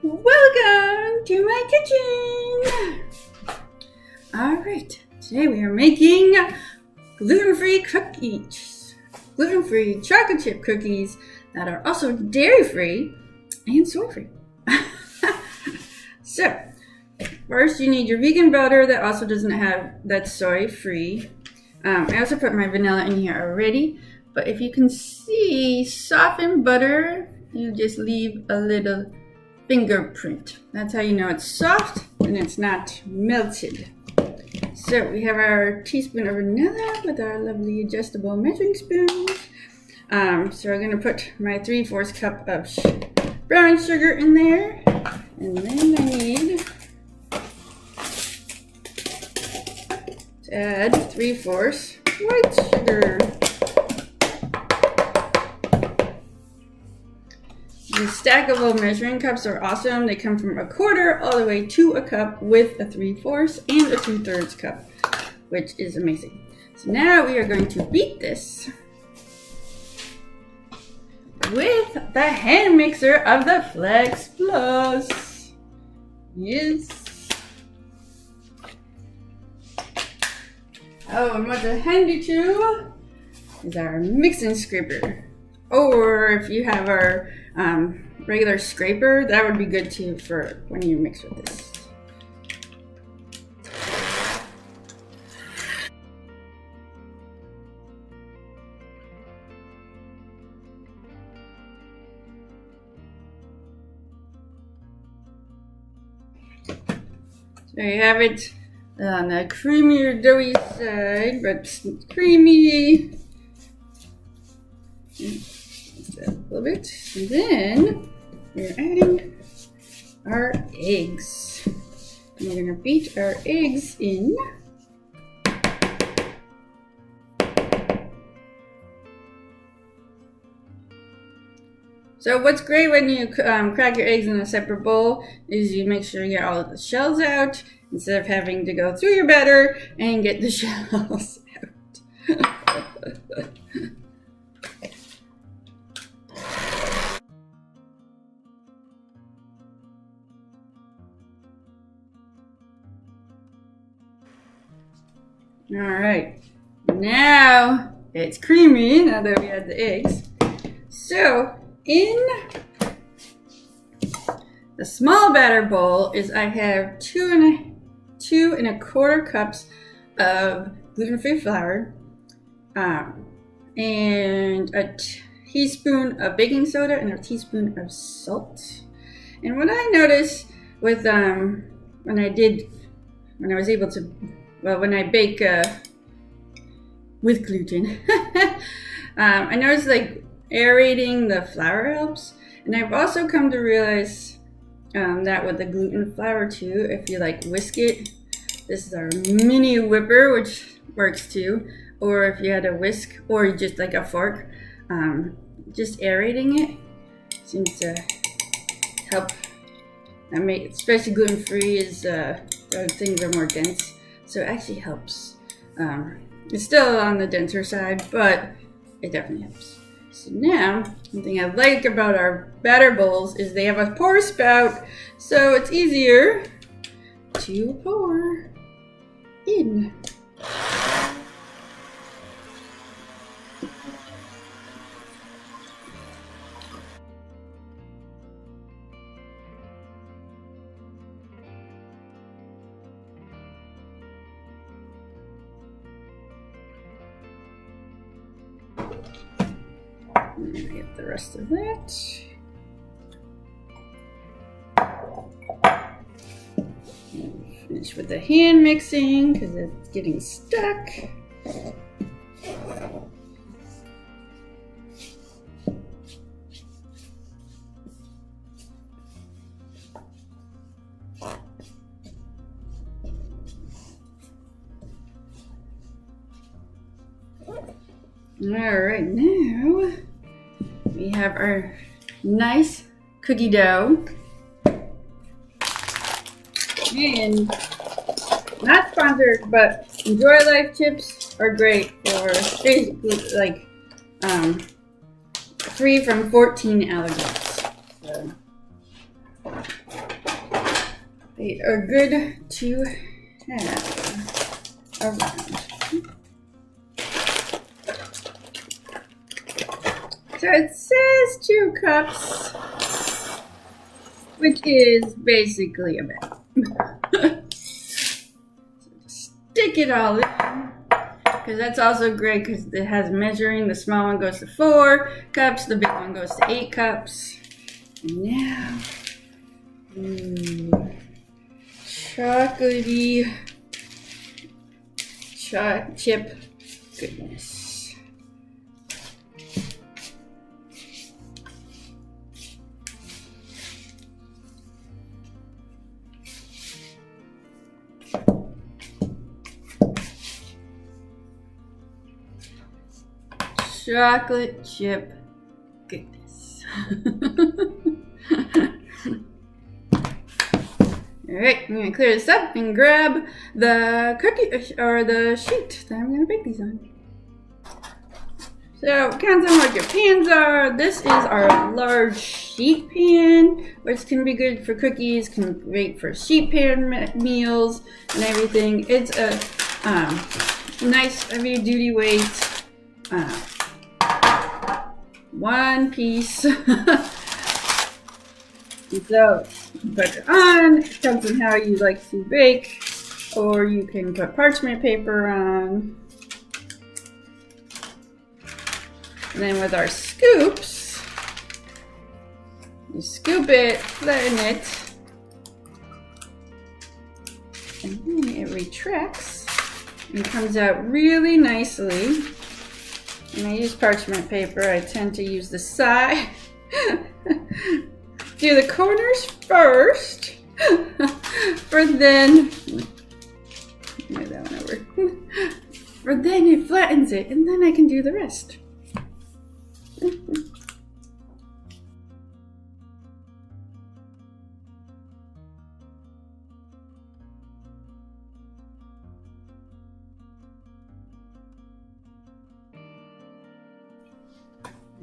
Welcome to my kitchen! Alright, today we are making gluten-free cookies. Gluten-free chocolate chip cookies that are also dairy-free and soy-free. So, first you need your vegan butter that also doesn't have, that's soy-free. I also put my vanilla in here already, but if you can see, softened butter, you just leave a little fingerprint. That's how you know it's soft and it's not melted. So we have our teaspoon of vanilla with our lovely adjustable measuring spoons. So we're gonna put my 3/4 cup of brown sugar in there, and then I need to add 3/4 white sugar. The stackable measuring cups are awesome. They come from 1/4 all the way to a cup with a 3/4 and a 2/3 cup, which is amazing. So now we are going to beat this with the hand mixer of the Flex Plus. Yes. Oh, and what's handy too is our mixing scraper. Or if you have our regular scraper, that would be good too for when you mix with this. There you have it on the creamier doughy side, but creamy. Just a little bit. And then we're adding our eggs. And we're gonna beat our eggs in. So what's great when you crack your eggs in a separate bowl is you make sure you get all of the shells out instead of having to go through your batter and get the shells out. All right, now it's creamy now that we add the eggs. So in the small batter bowl is I have 2 1/4 cups of gluten-free flour, and a teaspoon of baking soda and a teaspoon of salt. And what I noticed with when I bake with gluten, I noticed like aerating the flour helps. And I've also come to realize that with the gluten flour too, if you like whisk it, this is our mini whipper, which works too. Or if you had a whisk or just like a fork, just aerating it seems to help. Especially gluten free is things are more dense. So it actually helps. It's still on the denser side, but it definitely helps. So now, one thing I like about our batter bowls is they have a pour spout, so it's easier to pour in. Get the rest of that. Finish with the hand mixing because it's getting stuck. All right, now we have our nice cookie dough. And not sponsored, but Enjoy Life chips are great for basically like free from 14 allergens. So They are good to have around. So it says 2 cups, which is basically a bag. So just stick it all in, because that's also great because it has measuring. The small one goes to 4 cups, the big one goes to 8 cups. And now, chocolatey chip goodness. Chocolate chip goodness. Alright, I'm going to clear this up and grab the cookie or the sheet that I'm going to bake these on. So, counts on what your pans are. This is our large sheet pan, which can be good for cookies, can be great for sheet pan meals and everything. It's a nice heavy duty weight. 1 piece. So, you put it on. It depends on how you like to bake, or you can put parchment paper on. And then with our scoops, you scoop it, flatten it, and then it retracts and comes out really nicely. And I use parchment paper. I tend to use the side. Do the corners first, for then, move that one over. For then it flattens it, and then I can do the rest.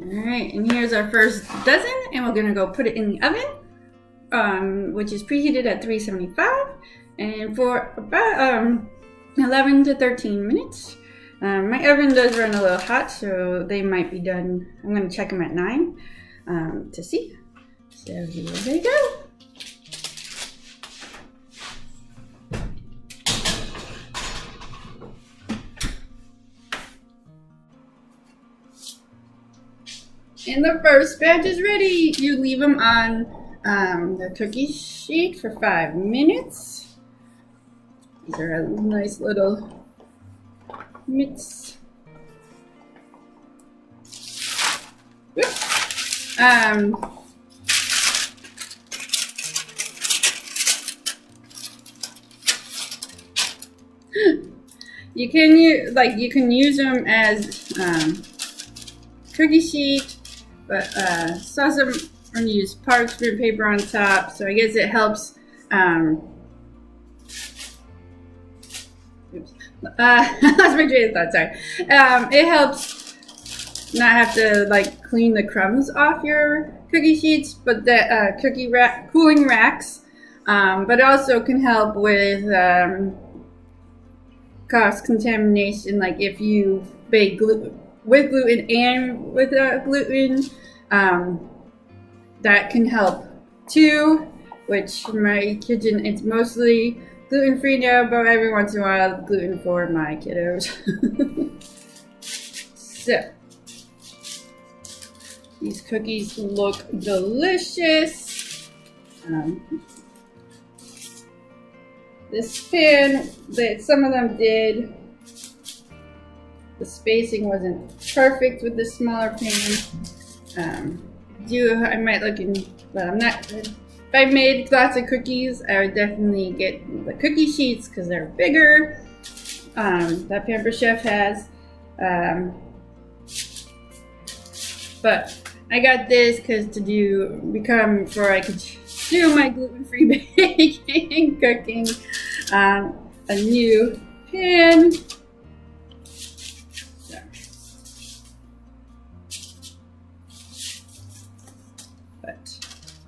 Alright, and here's our first dozen, and we're gonna go put it in the oven, which is preheated at 375, and for about 11 to 13 minutes. My oven does run a little hot, so they might be done. I'm gonna check them at 9 to see. So here they go. And the first batch is ready. You leave them on the cookie sheet for 5 minutes. These are a nice little mitts. You can use them as cookie sheet. But saw some, I'm going to use parchment paper on top, so I guess it helps. I lost my train of thought. Sorry. It helps not have to like clean the crumbs off your cookie sheets, but the cooling racks. But also can help with cross contamination, like if you bake with gluten and without gluten. That can help too, which in my kitchen it's mostly gluten-free now, but every once in a while gluten for my kiddos. So these cookies look delicious. This pan, some of them did. The spacing wasn't perfect with the smaller pan. I might look in, but I'm not. If I made lots of cookies, I would definitely get the cookie sheets because they're bigger. That Pamper Chef has. But I got this because before I could do my gluten-free baking cooking, a new pan.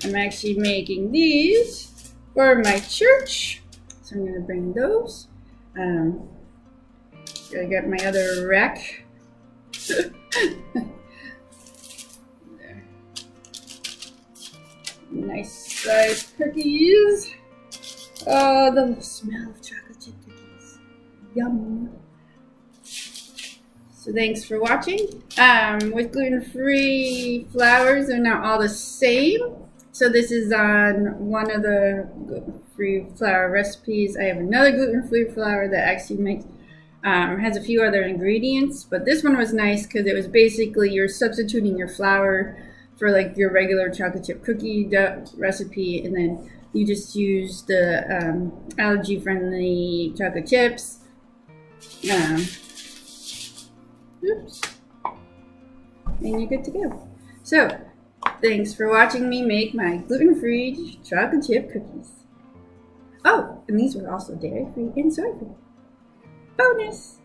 I'm actually making these for my church. So I'm going to bring those. Gotta get my other rack. There. Nice sized cookies. Oh, the smell of chocolate chip cookies. Yum. So thanks for watching. With gluten-free flours, they're not all the same. So this is on one of the gluten-free flour recipes. I have another gluten-free flour that actually makes has a few other ingredients, but this one was nice because it was basically you're substituting your flour for like your regular chocolate chip cookie dough recipe, and then you just use the allergy-friendly chocolate chips. Oops. And you're good to go. So, thanks for watching me make my gluten-free chocolate chip cookies. Oh, and these were also dairy-free and soy-free. Bonus!